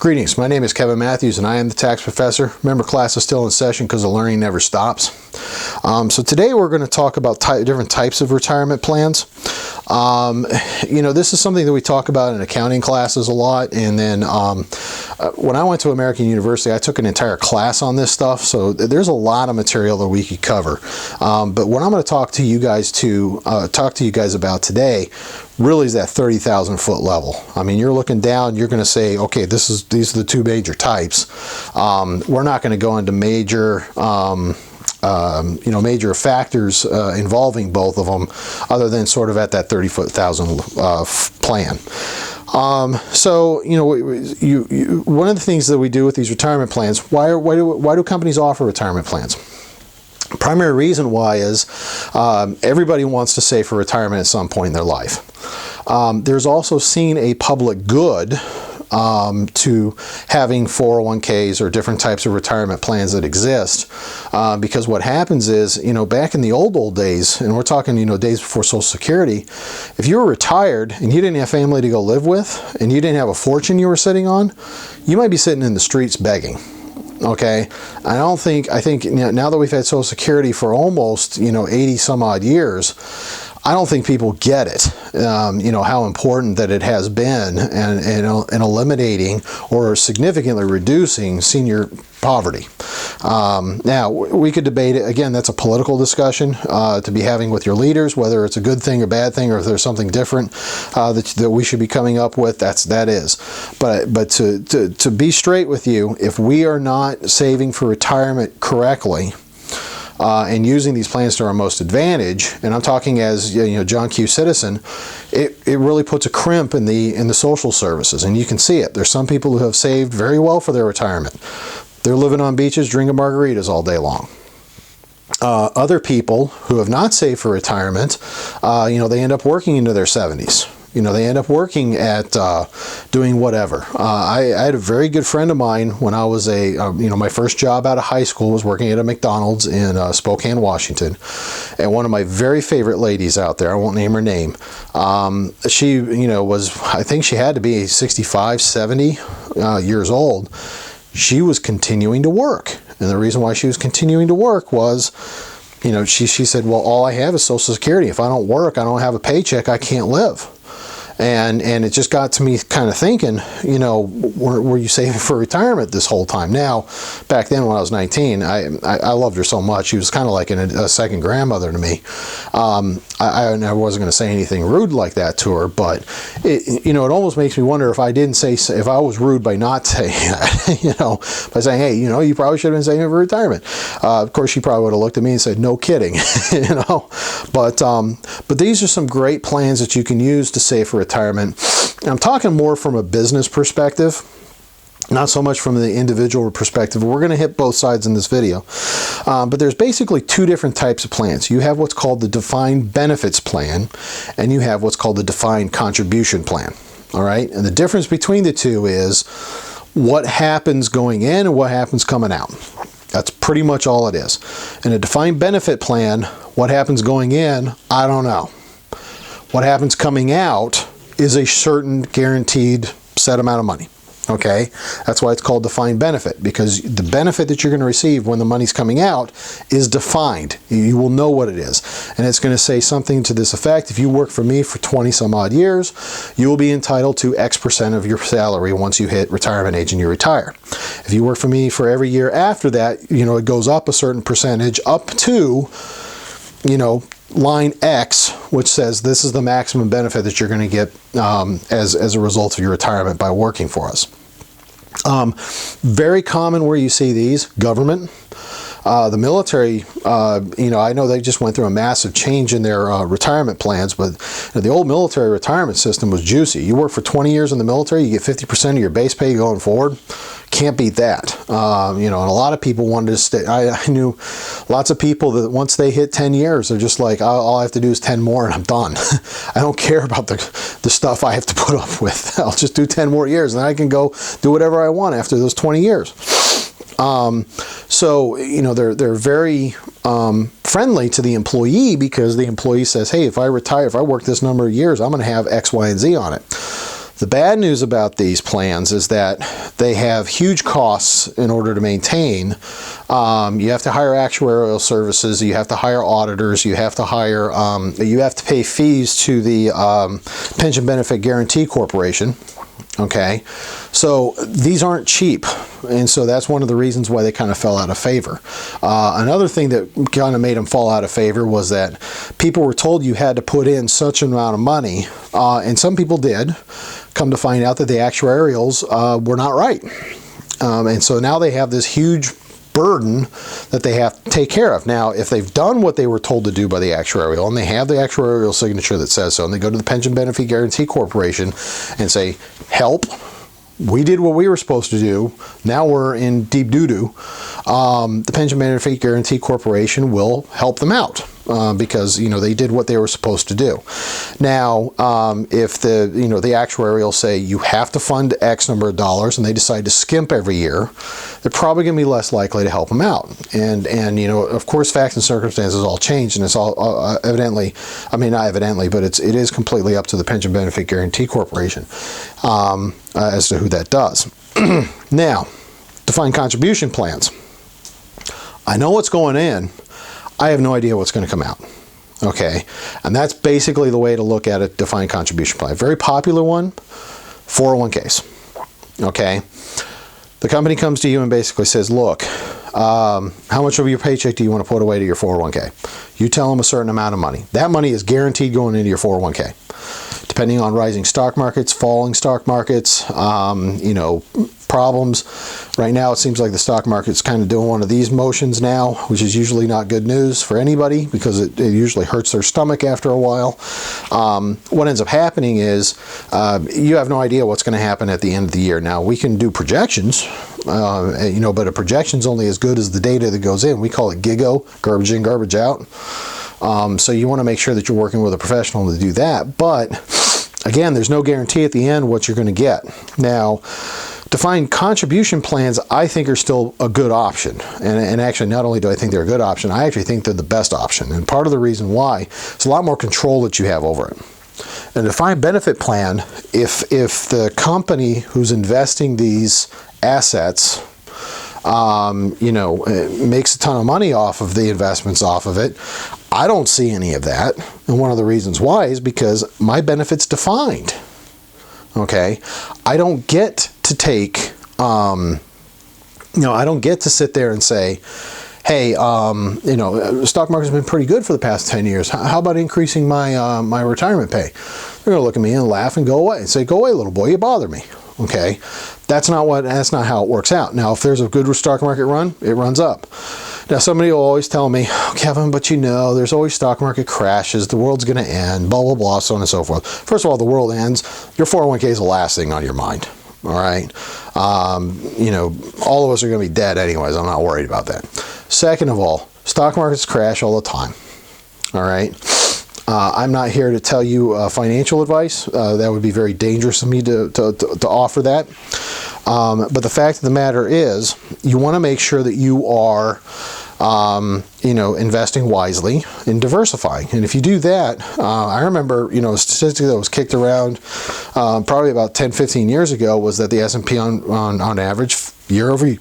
Greetings, my name is Kevin Matthews and I am the tax professor. Remember, class is still in session because the learning never stops. So today we're going to talk about different types of retirement plans. This is something that we talk about in accounting classes a lot, and then when I went to American University I took an entire class on this stuff, so there's a lot of material that we could cover. But what I'm going to talk to you guys about today really is that 30,000 foot level. I mean, you're looking down, you're going to say, okay, these are the two major types. We're not going to go into major major factors involving both of them, other than sort of at that 30,000 plan. One of the things that we do with these retirement plans, why do companies offer retirement plans? Primary reason why is everybody wants to save for retirement at some point in their life. There's also seen a public good to having 401ks or different types of retirement plans that exist, because what happens is, back in the old days, and we're talking, days before Social Security, if you were retired and you didn't have family to go live with and you didn't have a fortune you were sitting on, you might be sitting in the streets begging. Okay, I think now that we've had Social Security for almost 80 some odd years, I don't think people get it, how important that it has been in eliminating or significantly reducing senior poverty. Now, we could debate it. Again, that's a political discussion to be having with your leaders, whether it's a good thing or bad thing, or if there's something different that we should be coming up with. That is. But to be straight with you, if we are not saving for retirement correctly, and using these plans to our most advantage, and I'm talking as John Q. citizen, it really puts a crimp in the social services, and you can see it. There's some people who have saved very well for their retirement. They're living on beaches, drinking margaritas all day long. Other people who have not saved for retirement, they end up working into their 70s. They end up working at doing whatever. I had a very good friend of mine when I was my first job out of high school was working at a McDonald's in Spokane, Washington. And one of my very favorite ladies out there, I won't name her name, she, I think she had to be 65, 70 years old. She was continuing to work. And the reason why she was continuing to work was, she said, well, all I have is Social Security. If I don't work, I don't have a paycheck, I can't live. And it just got to me kind of thinking, were you saving for retirement this whole time? Now, back then when I was 19, I loved her so much. She was kind of like a second grandmother to me. I wasn't going to say anything rude like that to her, but it almost makes me wonder if I was rude by not saying that, by saying, hey, you probably should have been saving for retirement. Of course, she probably would have looked at me and said, no kidding, But these are some great plans that you can use to save for retirement. I'm talking more from a business perspective, not so much from the individual perspective. We're going to hit both sides in this video. But there's basically two different types of plans. You have what's called the defined benefits plan, and you have what's called the defined contribution plan. All right? And the difference between the two is what happens going in and what happens coming out. That's pretty much all it is. In a defined benefit plan, what happens going in, I don't know. What happens coming out is a certain guaranteed set amount of money. Okay, that's why it's called defined benefit, because the benefit that you're going to receive when the money's coming out is defined. You will know what it is, and it's going to say something to this effect: if you work for me for 20 some odd years, you will be entitled to X percent of your salary once you hit retirement age and you retire. If you work for me for every year after that, it goes up a certain percentage up to line X, which says this is the maximum benefit that you're going to get as a result of your retirement by working for us. Very common where you see these: government, the military. I know they just went through a massive change in their retirement plans, but the old military retirement system was juicy. You work for 20 years in the military, you get 50% of your base pay going forward. Can't beat that. And a lot of people wanted to stay. I knew lots of people that once they hit 10 years, they're just like, all I have to do is 10 more and I'm done. I don't care about the stuff I have to put up with. I'll just do 10 more years and then I can go do whatever I want after those 20 years. They're very friendly to the employee, because the employee says, hey, if I retire, if I work this number of years, I'm going to have X, Y, and Z on it. The bad news about these plans is that they have huge costs in order to maintain. You have to hire actuarial services, you have to hire auditors, you have to hire, you have to pay fees to the Pension Benefit Guaranty Corporation. Okay, so these aren't cheap, and so that's one of the reasons why they kind of fell out of favor. Another thing that kind of made them fall out of favor was that people were told you had to put in such an amount of money, and some people did. Come to find out that the actuarials were not right, and so now they have this huge burden that they have to take care of. Now, if they've done what they were told to do by the actuarial, and they have the actuarial signature that says so, and they go to the Pension Benefit Guaranty Corporation and say, help, we did what we were supposed to do, now we're in deep doo-doo, the Pension Benefit Guaranty Corporation will help them out. Because they did what they were supposed to do. Now, if the actuarial say you have to fund X number of dollars, and they decide to skimp every year, they're probably going to be less likely to help them out. And of course, facts and circumstances all change, and it's all evidently, not evidently, but it is completely up to the Pension Benefit Guaranty Corporation as to who that does. Now, defined contribution plans. I know what's going in. I have no idea what's going to come out. Okay, and that's basically the way to look at a defined contribution plan. Very popular one, 401ks. Okay, the company comes to you and basically says, look, how much of your paycheck do you want to put away to your 401k? You tell them a certain amount of money. That money is guaranteed going into your 401k. Depending on rising stock markets, falling stock markets, problems. Right now, it seems like the stock market's kind of doing one of these motions now, which is usually not good news for anybody because it usually hurts their stomach after a while. What ends up happening is you have no idea what's going to happen at the end of the year. Now, we can do projections, but a projection's only as good as the data that goes in. We call it GIGO, garbage in, garbage out. So you want to make sure that you're working with a professional to do that. But again, there's no guarantee at the end what you're going to get. Now, defined contribution plans, I think, are still a good option. And actually, not only do I think they're a good option, I actually think they're the best option. And part of the reason why, it's a lot more control that you have over it. A defined benefit plan, if the company who's investing these assets makes a ton of money off of the investments off of it, I don't see any of that. And one of the reasons why is because my benefit's defined. Okay, I don't get to take, I don't get to sit there and say, hey, the stock market's been pretty good for the past 10 years. How about increasing my retirement pay? They're going to look at me and laugh and go away and say, go away, little boy, you bother me. Okay, that's not how it works out. Now, if there's a good stock market run, it runs up. Now, somebody will always tell me, oh, Kevin, but there's always stock market crashes, the world's going to end, blah, blah, blah, so on and so forth. First of all, the world ends, your 401k is the last thing on your mind, all right? All of us are going to be dead anyways, I'm not worried about that. Second of all, stock markets crash all the time, all right? I'm not here to tell you financial advice. That would be very dangerous of me to offer that. But the fact of the matter is, you want to make sure that you are, investing wisely and diversifying. And if you do that, I remember, a statistic that was kicked around probably about 10, 15 years ago was that the S&P on average, year over year,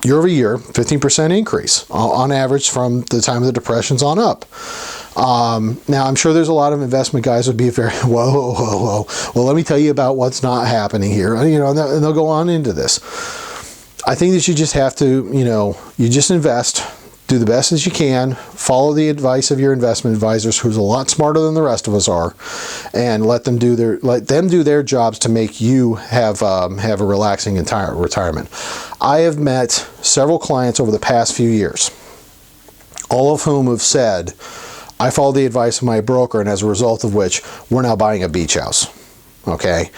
15% increase on average from the time of the Depression's on up. Now, I'm sure there's a lot of investment guys would be very, whoa. Well, let me tell you about what's not happening here. And they'll go on into this. I think that you just have to, you just invest, do the best as you can, follow the advice of your investment advisors, who's a lot smarter than the rest of us are, and let them do their jobs to make you have a relaxing entire retirement. I have met several clients over the past few years, all of whom have said, I followed the advice of my broker, and as a result of which, we're now buying a beach house. Okay,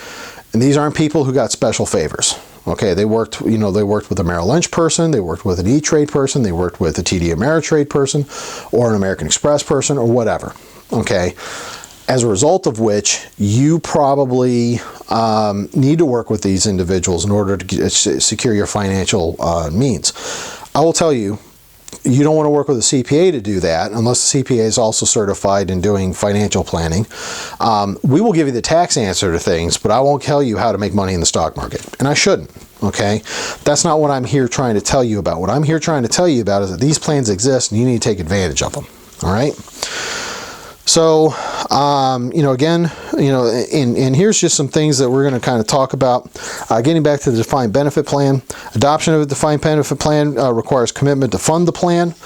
and these aren't people who got special favors. Okay, they worked with a Merrill Lynch person, they worked with an E-Trade person, they worked with a TD Ameritrade person, or an American Express person, or whatever. Okay, as a result of which, you probably need to work with these individuals in order to secure your financial means. I will tell you, You don't want to work with a CPA to do that unless the CPA is also certified in doing financial planning. We will give you the tax answer to things, but I won't tell you how to make money in the stock market, and I shouldn't. Okay, that's not what I'm here trying to tell you about. What I'm here trying to tell you about is that these plans exist and you need to take advantage of them. All right. So, again, and here's just some things that we're going to kind of talk about. Getting back to the defined benefit plan, adoption of a defined benefit plan requires commitment to fund the plan.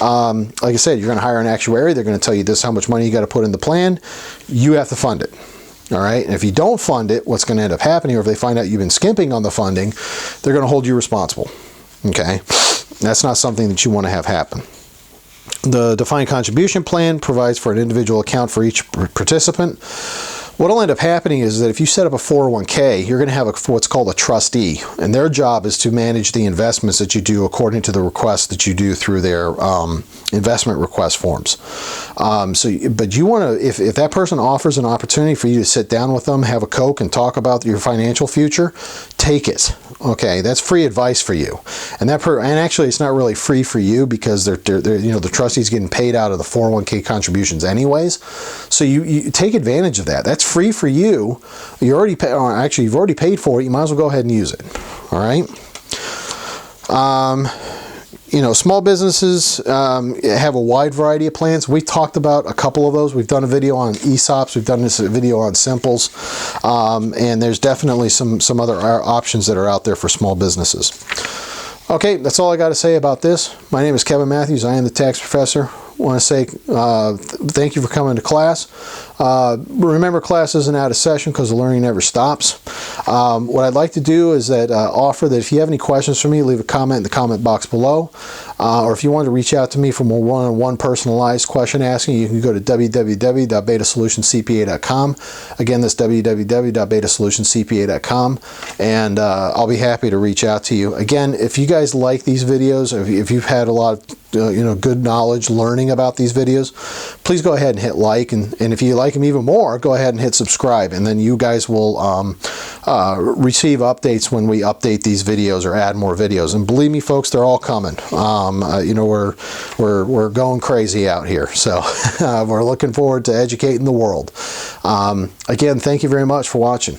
Like I said, you're going to hire an actuary. They're going to tell you this is how much money you got to put in the plan. You have to fund it. All right. And if you don't fund it, what's going to end up happening, or if they find out you've been skimping on the funding, they're going to hold you responsible. Okay. That's not something that you want to have happen. The defined contribution plan provides for an individual account for each participant. What will end up happening is that if you set up a 401k, you're going to have what's called a trustee, and their job is to manage the investments that you do according to the requests that you do through their investment request forms. But you want to, if that person offers an opportunity for you to sit down with them, have a Coke, and talk about your financial future, take it. Okay, that's free advice for you, and actually it's not really free for you because they're the trustee's getting paid out of the 401k contributions anyways. So you take advantage of that. That's free for you. You've already paid for it. You might as well go ahead and use it. All right. Small businesses have a wide variety of plans. We talked about a couple of those. We've done a video on ESOPs. We've done this video on Simples. And there's definitely some other options that are out there for small businesses. Okay, that's all I got to say about this. My name is Kevin Matthews. I am the tax professor. I want to say thank you for coming to class. Remember, class isn't out of session because the learning never stops. What I'd like to do is offer that if you have any questions for me, leave a comment in the comment box below. Or if you want to reach out to me for more one-on-one personalized question asking, you can go to www.betasolutioncpa.com. Again, that's www.betasolutioncpa.com, and I'll be happy to reach out to you. Again, if you guys like these videos, if you've had a lot of good knowledge learning about these videos, please go ahead and hit like, and if you like them even more, go ahead and hit subscribe, and then you guys will receive updates when we update these videos or add more videos. And believe me, folks, they're all coming. We're going crazy out here, so we're looking forward to educating the world. Again, thank you very much for watching.